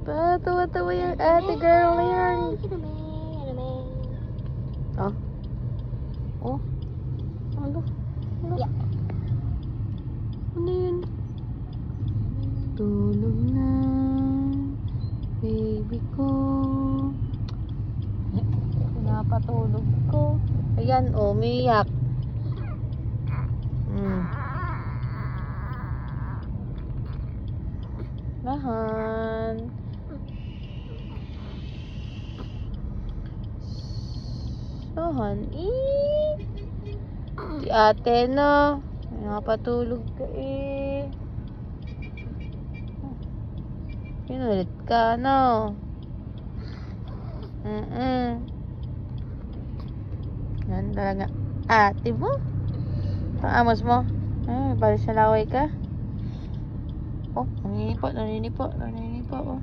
Tawa-tawa yung ate girl na yan. Oh. Oh. Ano? Ano? Yeah. Ano yun? Tulog na, baby ko. Pinapatulog ko. Ayan, oh, umiyak. Mahan. Sohan. Si ate na. Pinapatulog ka eh. Pinulit ka, no? Yan talaga. Ate mo? Pangamos mo? Balik sa laway ka? Oh, naninipo. Oh.